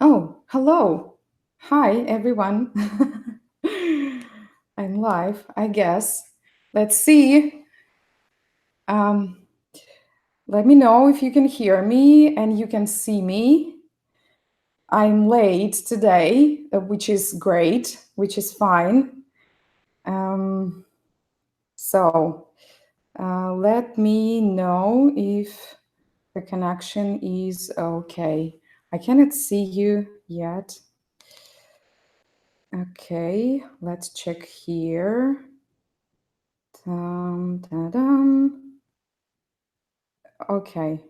Oh, hello. Hi, everyone. I'm live, I guess. Let's see. Let me know if you can hear me and you can see me. I'm late today, which is great, which is fine. So let me know if the connection is okay. I cannot see you yet. Okay, let's check here. Okay.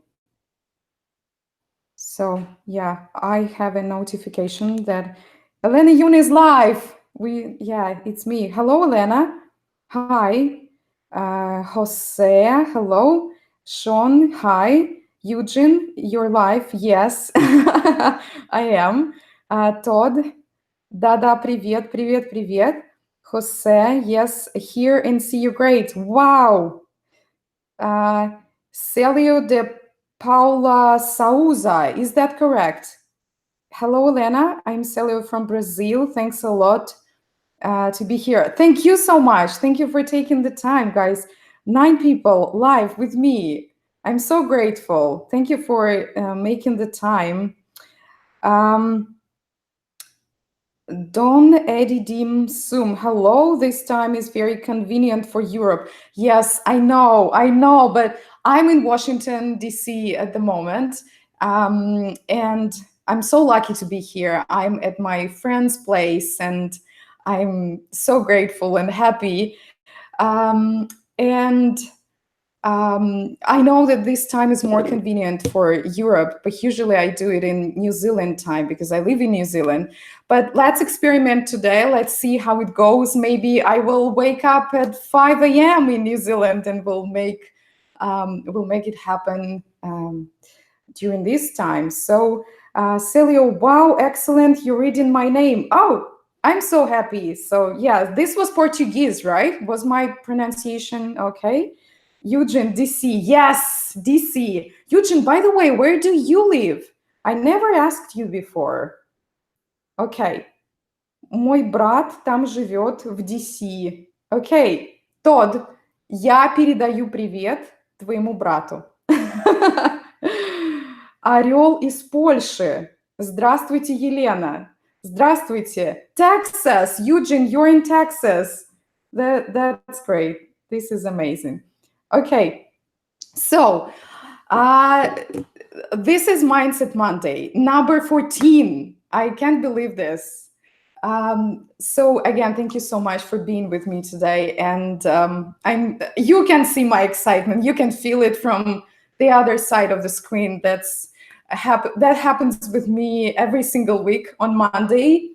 So yeah, I have a notification that Elena Yun is live. Yeah, it's me. Hello, Elena. Hi. Jose, hello. Sean, hi. Eugene, you're live. Yes, I am. Todd, да, привет, привет, привет. Jose, yes, hear and see you great. Wow. Celio de Paula Souza, is that correct? Hello, Elena. I'm Celio from Brazil. Thanks a lot to be here. Thank you so much. Thank you for taking the time, guys. 9 people live with me. I'm so grateful. Thank you for making the time. Don Edidim Sum, hello. This time is very convenient for Europe. Yes, I know, but I'm in Washington, D.C. at the moment. And I'm so lucky to be here. I'm at my friend's place and I'm so grateful and happy. And I know that this time is more convenient for Europe, but usually I do it in New Zealand time because I live in New Zealand. But let's experiment today. Let's see how it goes. Maybe I will wake up at 5 a.m. in New Zealand and we'll make it happen during this time. So, Celio, wow, excellent. You're reading my name. Oh, I'm so happy. So, yeah, this was Portuguese, right? Was my pronunciation okay? Eugene, DC. Yes, DC. Eugene, by the way, where do you live? I never asked you before. Okay. Мой брат там живет в DC. Okay. Todd, я передаю привет твоему брату. Орел из Польши. Здравствуйте, Елена. Здравствуйте. Texas. Eugene, you're in Texas. That's great. This is amazing. Okay. So, this is Mindset Monday, number 14. I can't believe this. So again, thank you so much for being with me today. And you can see my excitement. You can feel it from the other side of the screen. That happens with me every single week on Monday.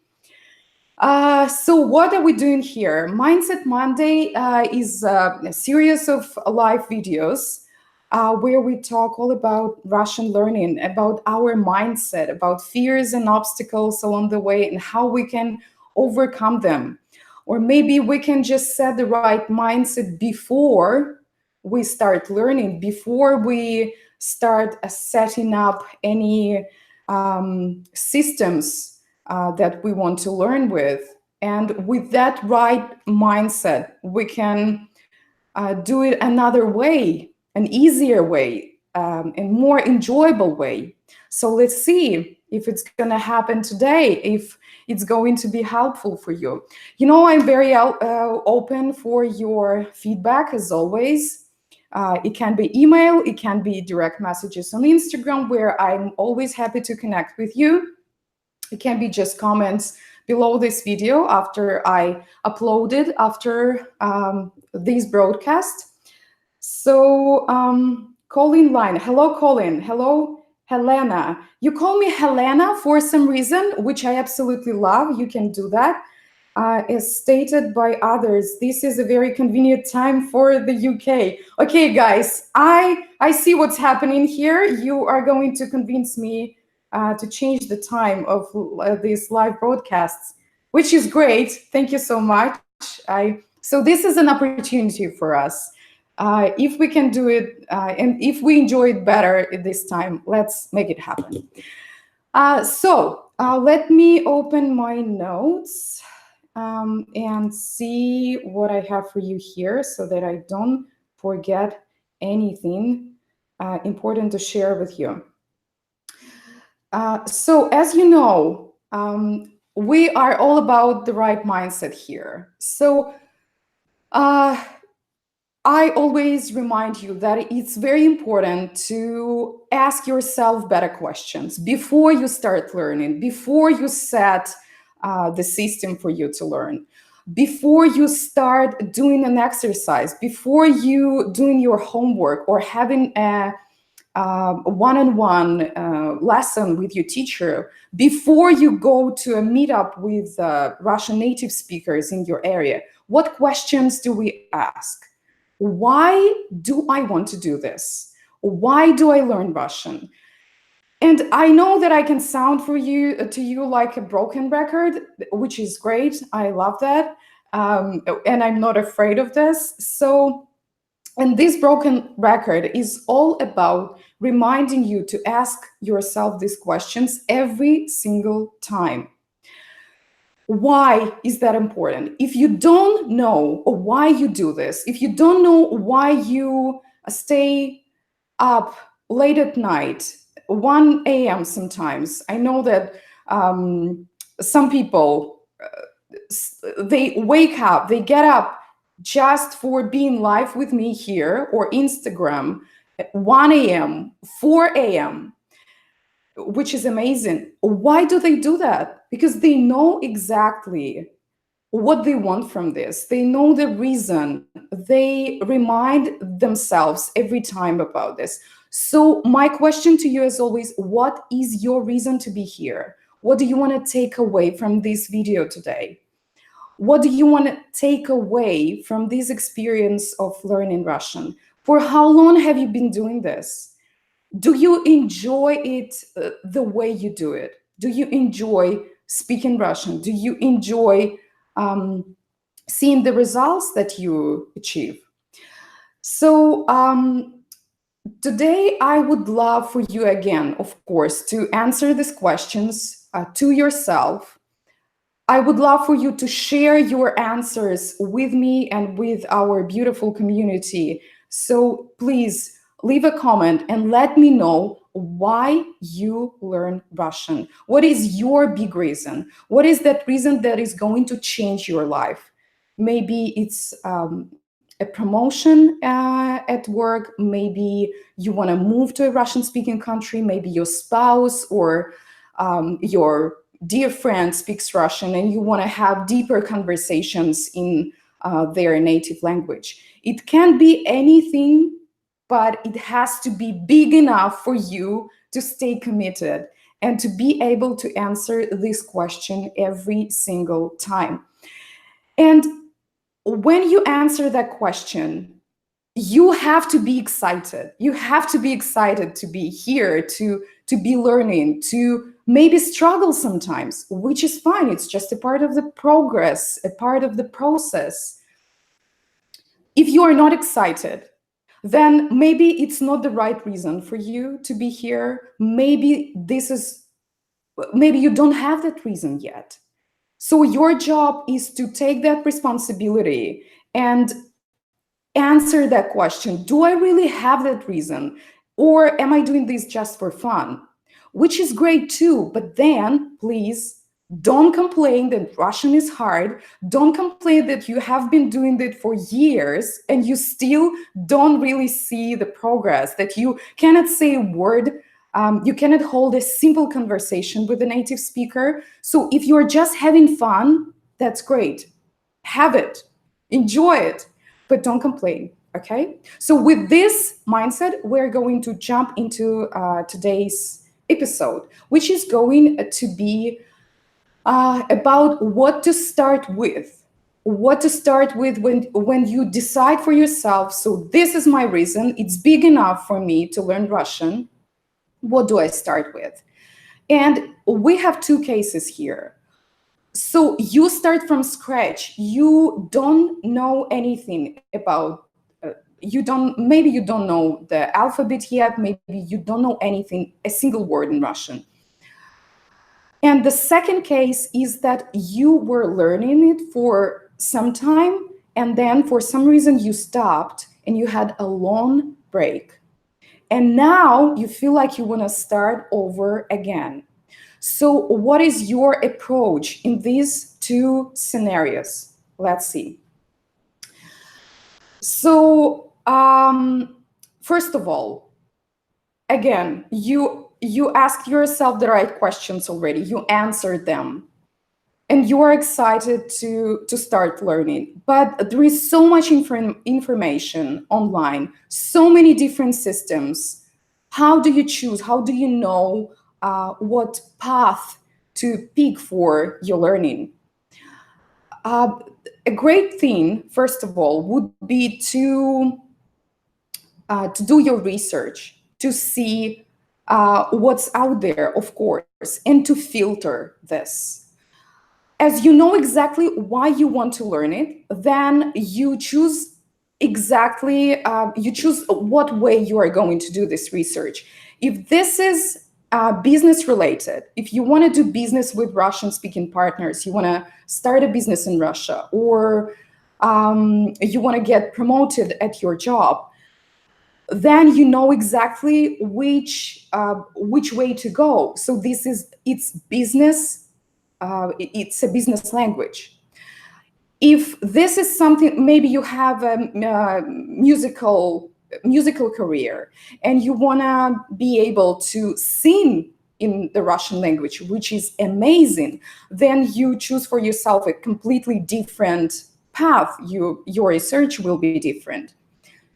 So what are we doing here? Mindset Monday is a series of live videos where we talk all about Russian learning, about our mindset, about fears and obstacles along the way and how we can overcome them. Or maybe we can just set the right mindset before we start learning, before we start setting up any systems that we want to learn with. And with that right mindset, we can do it another way, an easier way, and more enjoyable way. So let's see if it's going to happen today, if it's going to be helpful for you. You know, I'm very open for your feedback as always. It can be email, it can be direct messages on Instagram, where I'm always happy to connect with you. It can be just comments below this video after I upload it after this broadcast. So Colin line. Hello, Colin. Hello, Helena. You call me Helena for some reason, which I absolutely love. You can do that. As stated by others, this is a very convenient time for the UK. Okay, guys, I see what's happening here. You are going to convince me to change the time of these live broadcasts, which is great. Thank you so much. So this is an opportunity for us. If we can do it, and if we enjoy it better this time, let's make it happen. Let me open my notes and see what I have for you here so that I don't forget anything important to share with you. So as you know, we are all about the right mindset here. So I always remind you that it's very important to ask yourself better questions before you start learning, before you set the system for you to learn, before you start doing an exercise, before you doing your homework or having a one-on-one lesson with your teacher, before you go to a meetup with Russian native speakers in your area. What questions do we ask? Why do I want to do this? Why do I learn Russian? And I know that I can sound to you like a broken record, which is great. I love that. And I'm not afraid of this. And this broken record is all about reminding you to ask yourself these questions every single time. Why is that important? If you don't know why you do this, if you don't know why you stay up late at night, 1 a.m. sometimes, I know that some people, they wake up, they get up just for being live with me here or Instagram at 1 a.m., 4 a.m., which is amazing. Why do they do that? Because they know exactly what they want from this. They know the reason. They remind themselves every time about this. So my question to you is always, what is your reason to be here? What do you want to take away from this video today? What do you want to take away from this experience of learning Russian? For how long have you been doing this? Do you enjoy it the way you do it? Do you enjoy speaking Russian? Do you enjoy seeing the results that you achieve? So today I would love for you again, of course, to answer these questions to yourself. I would love for you to share your answers with me and with our beautiful community. So please leave a comment and let me know why you learn Russian. What is your big reason? What is that reason that is going to change your life? Maybe it's a promotion at work. Maybe you want to move to a Russian-speaking country. Maybe your spouse or your dear friend speaks Russian and you want to have deeper conversations in their native language. It can be anything, but it has to be big enough for you to stay committed and to be able to answer this question every single time. And when you answer that question, you have to be excited. You have to be excited to be here, to be learning, to maybe struggle sometimes, which is fine. It's just a part of the progress, a part of the process. If you are not excited, then maybe it's not the right reason for you to be here. Maybe you don't have that reason yet. So your job is to take that responsibility and answer that question. Do I really have that reason? Or am I doing this just for fun? Which is great too, but then please don't complain that Russian is hard. Don't complain that you have been doing it for years and you still don't really see the progress, that you cannot say a word, you cannot hold a simple conversation with a native speaker. So if you're just having fun, that's great. Have it, enjoy it, but don't complain, okay? So with this mindset, we're going to jump into today's episode, which is going to be about what to start with. What to start with when you decide for yourself, so this is my reason, it's big enough for me to learn Russian. What do I start with? And we have two cases here. So you start from scratch. You don't know anything about maybe you don't know the alphabet yet, maybe you don't know anything, a single word in Russian. And the second case is that you were learning it for some time, and then for some reason you stopped and you had a long break. And now you feel like you want to start over again. So what is your approach in these two scenarios? Let's see. So first of all, again, you ask yourself the right questions already. You answered them. And you are excited to start learning. But there is so much information online, so many different systems. How do you choose? How do you know what path to pick for your learning? A great thing, first of all, would be to do your research, to see what's out there, of course, and to filter this. As you know exactly why you want to learn it, then you choose you choose what way you are going to do this research. If this is business related, if you want to do business with Russian speaking partners, you want to start a business in Russia, or you want to get promoted at your job, then you know exactly which way to go. So it's business. It's a business language. If this is something, maybe you have a musical career and you want to be able to sing in the Russian language, which is amazing, then you choose for yourself a completely different path. Your research will be different.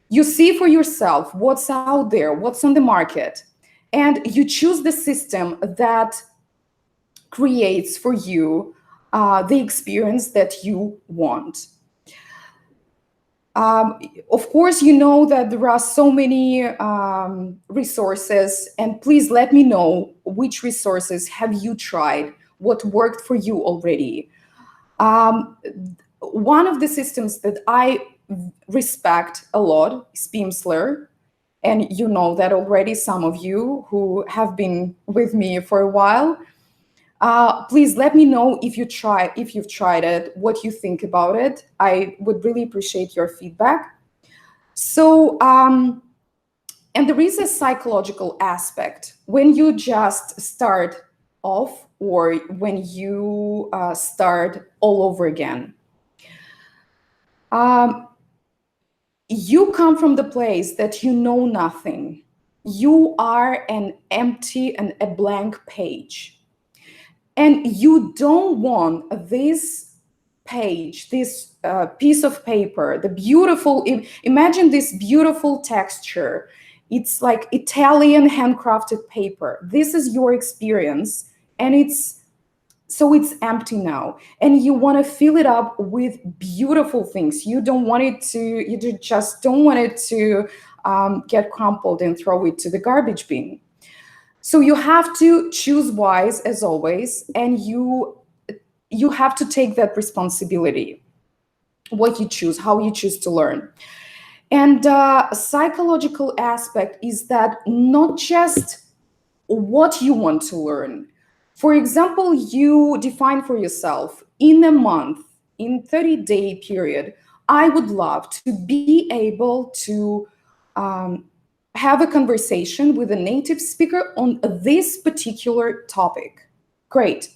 You see for yourself what's out there, what's on the market, and you choose the system that creates for you the experience that you want. Of course, you know that there are so many resources, and please let me know which resources have you tried, what worked for you already. One of the systems that I respect a lot is Pimsleur, and you know that already, some of you who have been with me for a while. Please let me know if you've tried it, what you think about it. I would really appreciate your feedback. So, and there is a psychological aspect when you just start off, or when you start all over again. You come from the place that you know nothing. You are an empty and a blank page. And you don't want this page, this piece of paper, the beautiful, imagine this beautiful texture. It's like Italian handcrafted paper. This is your experience, and it's empty now. And you want to fill it up with beautiful things. You just don't want it to get crumpled and throw it to the garbage bin. So you have to choose wise, as always, and you have to take that responsibility, what you choose, how you choose to learn. And a psychological aspect is that not just what you want to learn. For example, you define for yourself, in a month, in 30-day period, I would love to be able to have a conversation with a native speaker on this particular topic. Great.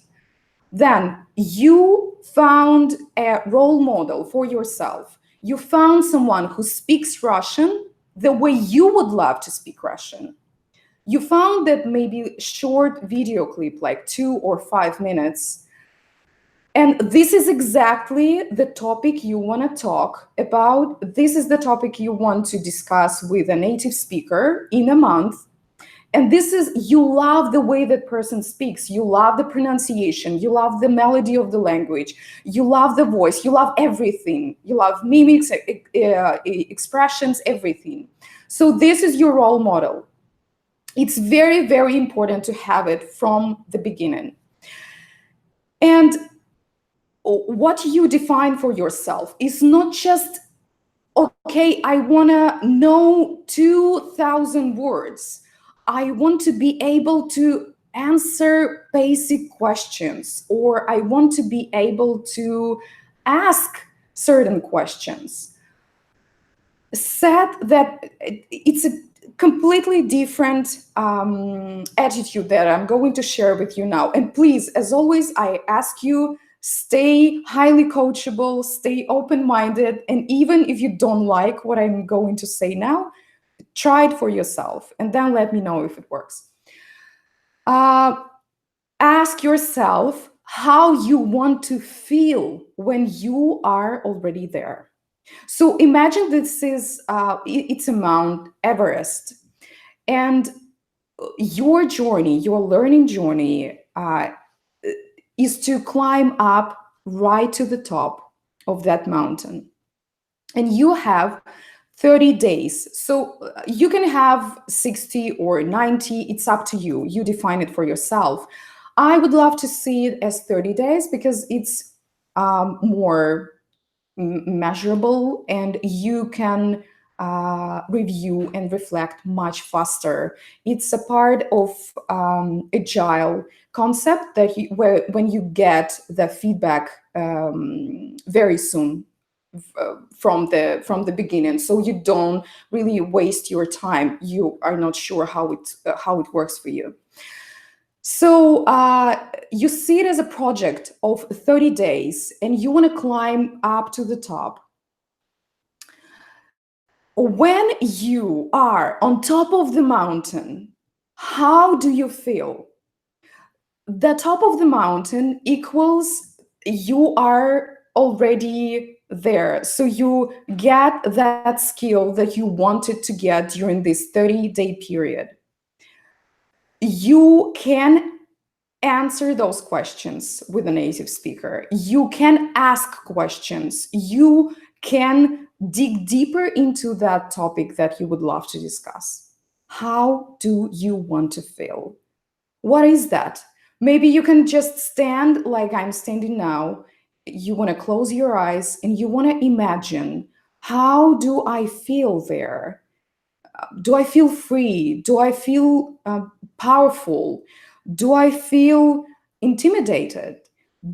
Then you found a role model for yourself. You found someone who speaks Russian the way you would love to speak Russian. You found that maybe short video clip, like 2 or 5 minutes. And this is exactly the topic you want to talk about. This is the topic you want to discuss with a native speaker in a month. And you love the way that person speaks. You love the pronunciation. You love the melody of the language. You love the voice. You love everything. You love mimics, expressions, everything. So this is your role model. It's very, very important to have it from the beginning. And what you define for yourself is not just Okay, I want to know 2,000 words. I want to be able to answer basic questions, or I want to be able to ask certain questions. Said that it's a completely different attitude that I'm going to share with you now. And please, as always, I ask you, stay highly coachable, stay open-minded, and even if you don't like what I'm going to say now, try it for yourself and then let me know if it works. uh, Ask yourself how you want to feel when you are already there. So imagine this is it's a Mount Everest, and your journey, your learning journey, is to climb up right to the top of that mountain. And you have 30 days. So you can have 60 or 90, it's up to you. You define it for yourself. I would love to see it as 30 days because it's more measurable, and you can review and reflect much faster. It's a part of agile concept that where when you get the feedback very soon from the beginning, so you don't really waste your time. You are not sure how it works for you. So you see it as a project of 30 days, and you want to climb up to the top. When you are on top of the mountain, how do you feel? The top of the mountain equals you are already there. So you get that skill that you wanted to get during this 30-day period. You can answer those questions with a native speaker. You can ask questions. You can dig deeper into that topic that you would love to discuss. How do you want to feel? What is that? Maybe you can just stand like I'm standing now. You want to close your eyes and you want to imagine, how do I feel there? Do I feel free? Do I feel powerful? Do I feel intimidated?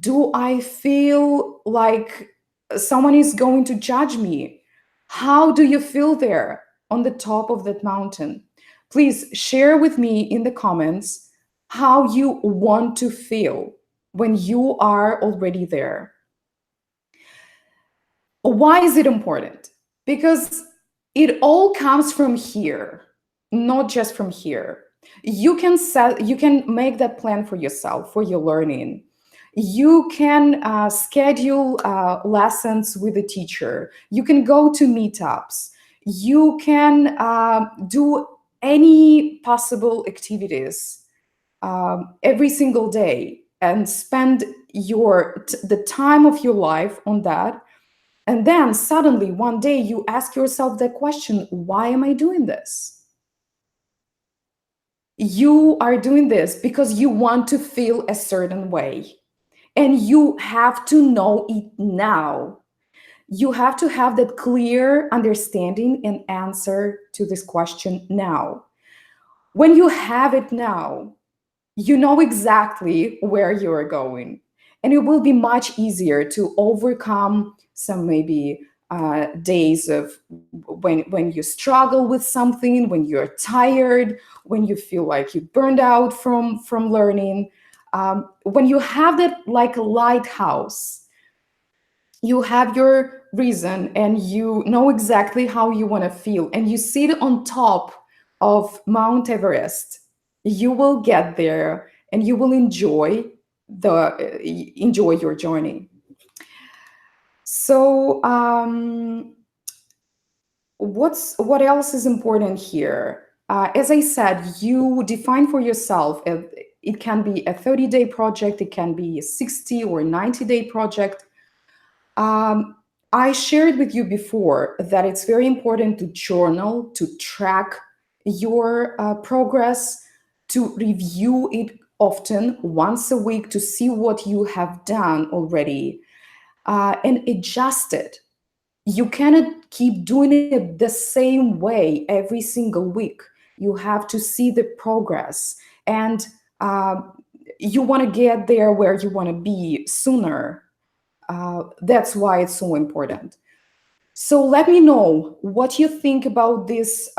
Do I feel like someone is going to judge me? How do you feel there on the top of that mountain? Please share with me in the comments how you want to feel when you are already there. Why is it important? Because it all comes from here, not just from here. You can make that plan for yourself, for your learning. You can schedule lessons with a teacher. You can go to meetups. You can do any possible activities every single day and spend the time of your life on that. And then suddenly one day you ask yourself the question, why am I doing this? You are doing this because you want to feel a certain way. And you have to know it now. You have to have that clear understanding and answer to this question now. When you have it now, you know exactly where you're going. And it will be much easier to overcome some maybe days of when you struggle with something, when you're tired, when you feel like you burned out from learning. When you have that like a lighthouse, you have your reason and you know exactly how you want to feel, and you sit on top of Mount Everest. You will get there and you will enjoy your journey. So what else is important here? As I said, you define for yourself. It can be a 30-day project, it can be a 60 or 90-day project. I shared with you before that it's very important to journal, to track your progress, to review it often, once a week, to see what you have done already, and adjust it. You cannot keep doing it the same way every single week. You have to see the progress, and uh, you want to get there where you want to be sooner. That's why it's so important. So let me know what you think about this.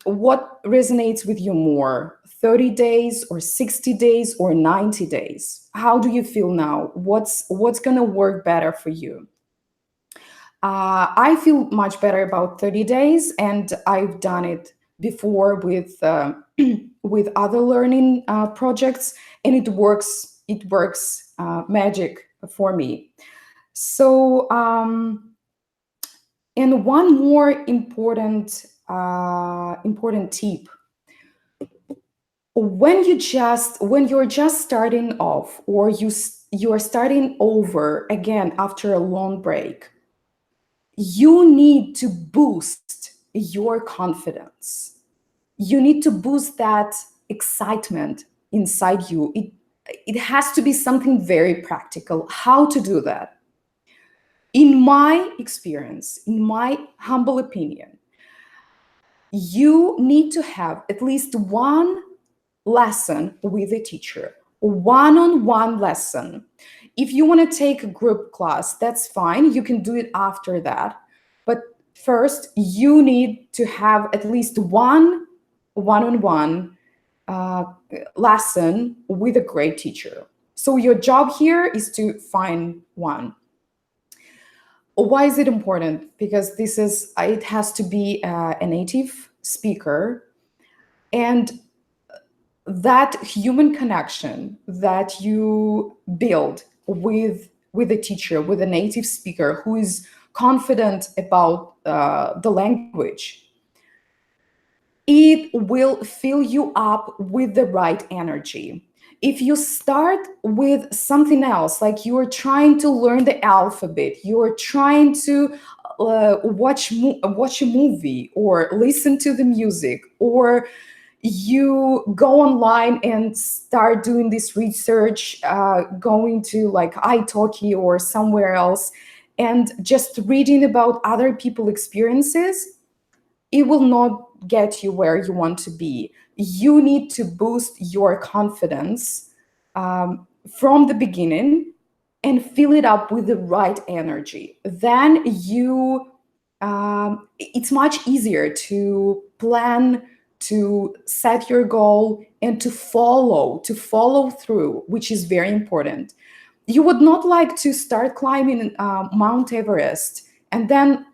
What resonates with you more, 30 days or 60 days or 90 days? How do you feel now? What's going to work better for you? I feel much better about 30 days, and I've done it before with with other learning projects, and it works. It works magic for me. So, and one more important tip: when you're just starting off, or you are starting over again after a long break, you need to boost your confidence. You need to boost that excitement inside you. It has to be something very practical. How to do that? In my experience, in my humble opinion, you need to have at least one lesson with a teacher, one-on-one lesson. If you want to take a group class, that's fine. You can do it after that. But first, you need to have at least one-on-one uh, lesson with a great teacher. So your job here is to find one. Why is it important? Because it has to be a native speaker, and that human connection that you build with a teacher, with a native speaker who is confident about the language, it will fill you up with the right energy. If you start with something else, like you're trying to learn the alphabet, you're trying to watch a movie or listen to the music, or you go online and start doing this research, going to like italki or somewhere else, and just reading about other people's experiences, it will not get you where you want to be. You need to boost your confidence from the beginning and fill it up with the right energy. Then it's much easier to plan, to set your goal, and to follow through, which is very important. You would not like to start climbing Mount Everest and then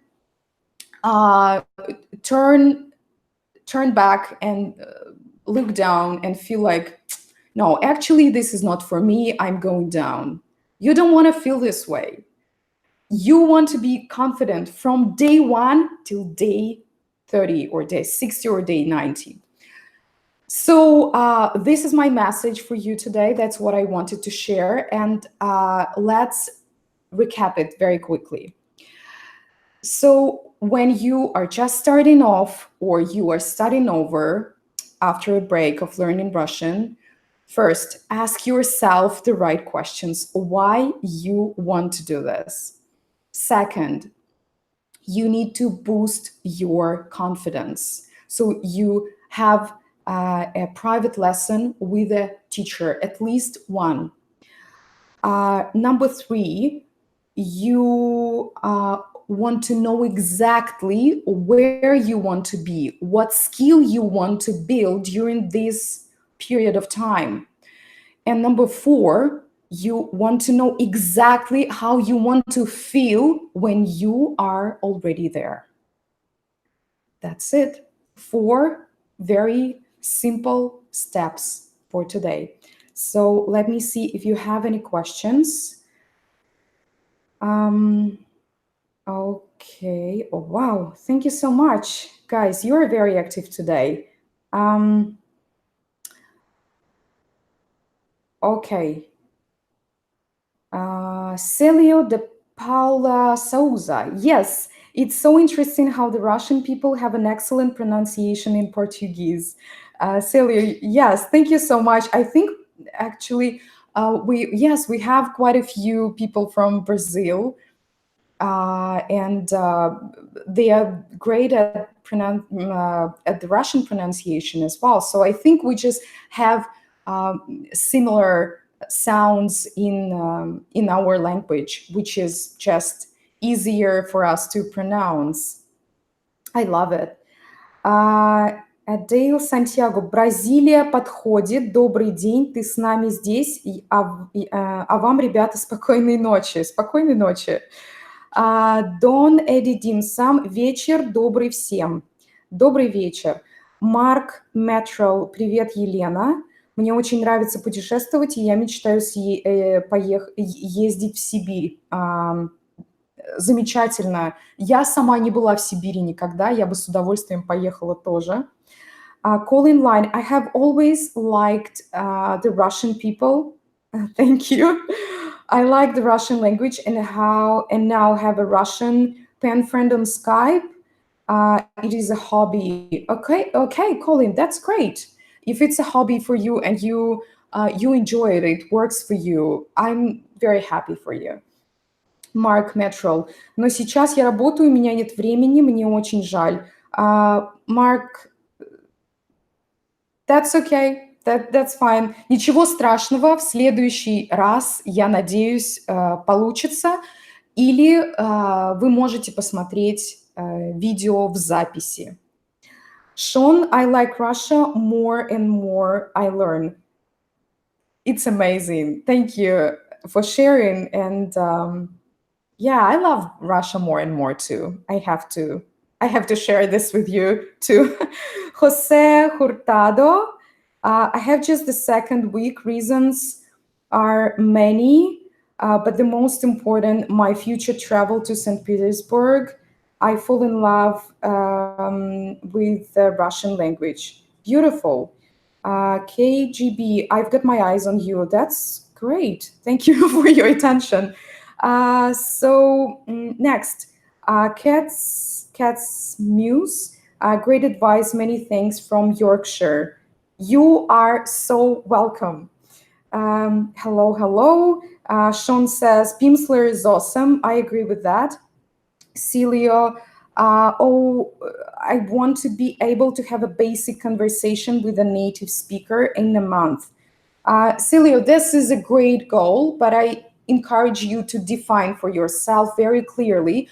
uh, turn turn back and look down and feel like, no, actually, this is not for me. I'm going down. You don't want to feel this way. You want to be confident from day one till day 30 or day 60 or day 90. So this is my message for you today. That's what I wanted to share. And let's recap it very quickly. So when you are just starting off or you are starting over after a break of learning Russian, first ask yourself the right questions: why you want to do this. Second, you need to boost your confidence. So you have a private lesson with a teacher, at least one. Number three, you want to know exactly where you want to be, what skill you want to build during this period of time. And number four, you want to know exactly how you want to feel when you are already there. That's it. Four very simple steps for today. So let me see if you have any questions. Okay. Oh, wow. Thank you so much. Guys, you are very active today. Okay. Celio de Paula Souza. Yes, it's so interesting how the Russian people have an excellent pronunciation in Portuguese. Celio, yes, thank you so much. I think actually we have quite a few people from Brazil. and they are great at the Russian pronunciation as well. So I think we just have similar sounds in our language, which is just easier for us to pronounce. I love it. Дейл Сантьяго, Бразилия подходит. Добрый день, ты с нами здесь. А вам, ребята, спокойной ночи. Спокойной ночи. Дон Эдди Димсам, вечер добрый всем. Добрый вечер. Марк Метрол, привет, Елена. Мне очень нравится путешествовать, и я мечтаю ездить в Сибирь. Замечательно. Я сама не была в Сибири никогда, я бы с удовольствием поехала тоже. Colin Line, I have always liked the Russian people. Thank you. I like the Russian language and now have a Russian pen friend on Skype. It is a hobby. Okay, Colin, that's great. If it's a hobby for you and you enjoy it, it works for you, I'm very happy for you. Марк Метрол. Но сейчас я работаю, у меня нет времени, мне очень жаль. Марк, that's okay, that's fine. Ничего страшного, в следующий раз, я надеюсь, получится. Или вы можете посмотреть видео в записи. Sean, I like Russia more and more I learn. It's amazing. Thank you for sharing. And yeah, I love Russia more and more too. I have to share this with you too. Jose Hurtado, I have just the second week. Reasons are many, but the most important, my future travel to St. Petersburg. I fall in love with the Russian language. Beautiful. KGB, I've got my eyes on you. That's great. Thank you for your attention. Next, Cat's Muse. Great advice. Many thanks from Yorkshire. You are so welcome. Hello. Sean says, Pimsleur is awesome. I agree with that. Celio, I want to be able to have a basic conversation with a native speaker in a month. Celio, this is a great goal, but I encourage you to define for yourself very clearly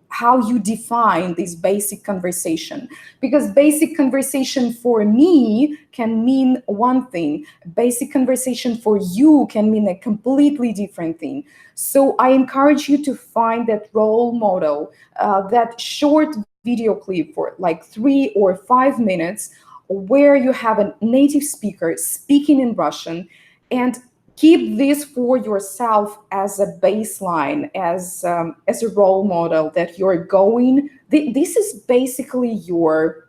how you define this basic conversation. Because basic conversation for me can mean one thing. Basic conversation for you can mean a completely different thing. So I encourage you to find that role model, that short video clip for like 3 or 5 minutes, where you have a native speaker speaking in Russian, and keep this for yourself as a baseline, as a role model that you're going. This is basically your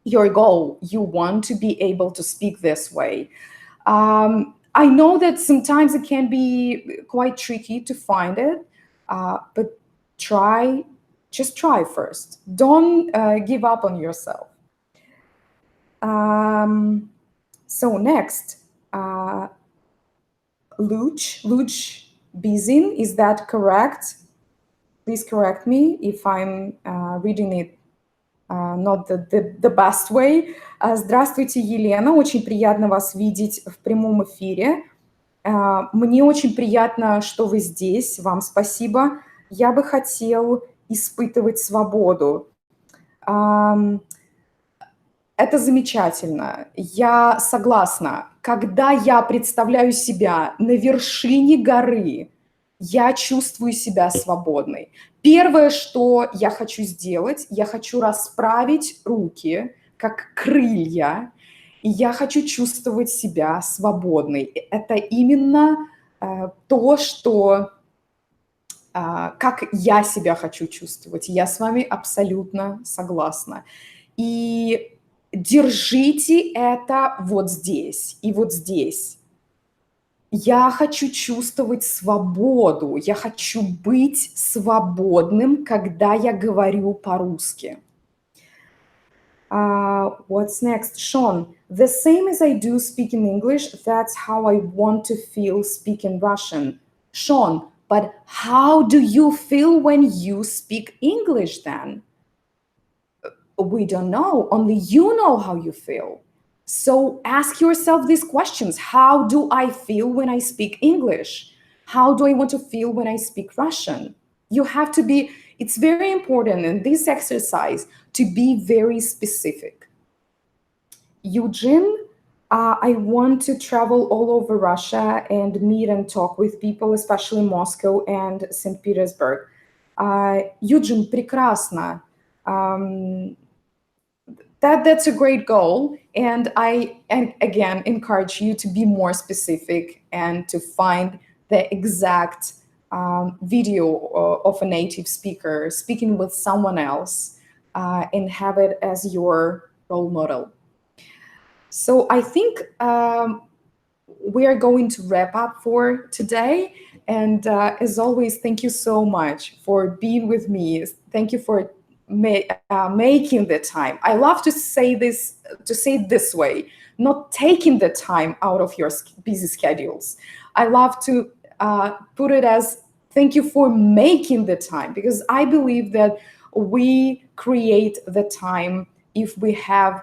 goal. You want to be able to speak this way. I know that sometimes it can be quite tricky to find it, but just try first. Don't give up on yourself. So next, Luch Bizin, is that correct? Please correct me if I'm reading it not the best way. Здравствуйте, Елена, очень приятно вас видеть в прямом эфире. Мне очень приятно, что вы здесь, вам спасибо. Я бы хотел испытывать свободу. Это замечательно. Я согласна. Когда я представляю себя на вершине горы, я чувствую себя свободной. Первое, что я хочу сделать, я хочу расправить руки, как крылья, и я хочу чувствовать себя свободной. Это именно то, что как я себя хочу чувствовать. Я с вами абсолютно согласна. И держите это вот здесь и вот здесь. Я хочу чувствовать свободу, я хочу быть свободным, когда я говорю по-русски. What's next? Sean, the same as I do speak in English, that's how I want to feel speaking Russian. Sean, But how do you feel when you speak English then? We don't know. Only you know how you feel. So ask yourself these questions. How do I feel when I speak English? How do I want to feel when I speak Russian? You have to be, it's very important in this exercise to be very specific. Eugene, I want to travel all over Russia and meet and talk with people, especially Moscow and St. Petersburg. Eugene, прекрасно. That's a great goal, and and again encourage you to be more specific and to find the exact video of a native speaker speaking with someone else, and have it as your role model. So I think we are going to wrap up for today. And as always, thank you so much for being with me. Thank you for making the time. I love to say it this way, not taking the time out of your busy schedules. I love to put it as thank you for making the time, because I believe that we create the time if we have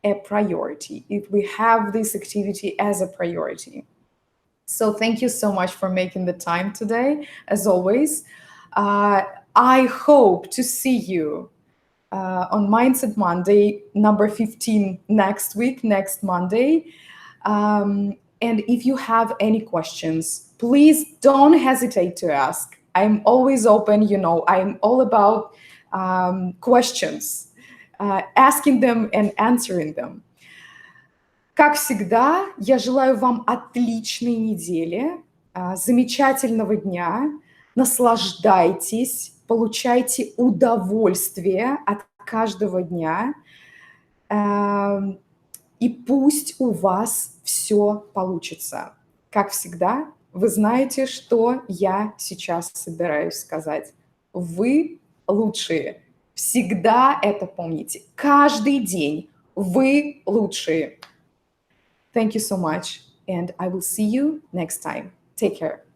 a priority, if we have this activity as a priority. So thank you so much for making the time today, as always. I hope to see you on Mindset Monday, number 15, next week, next Monday. And if you have any questions, please don't hesitate to ask. I'm always open, I'm all about questions, asking them and answering them. Как всегда, я желаю вам отличной недели, замечательного дня, наслаждайтесь, получайте удовольствие от каждого дня, и пусть у вас все получится. Как всегда, вы знаете, что я сейчас собираюсь сказать. Вы лучшие. Всегда это помните. Каждый день вы лучшие. Thank you so much, and I will see you next time. Take care.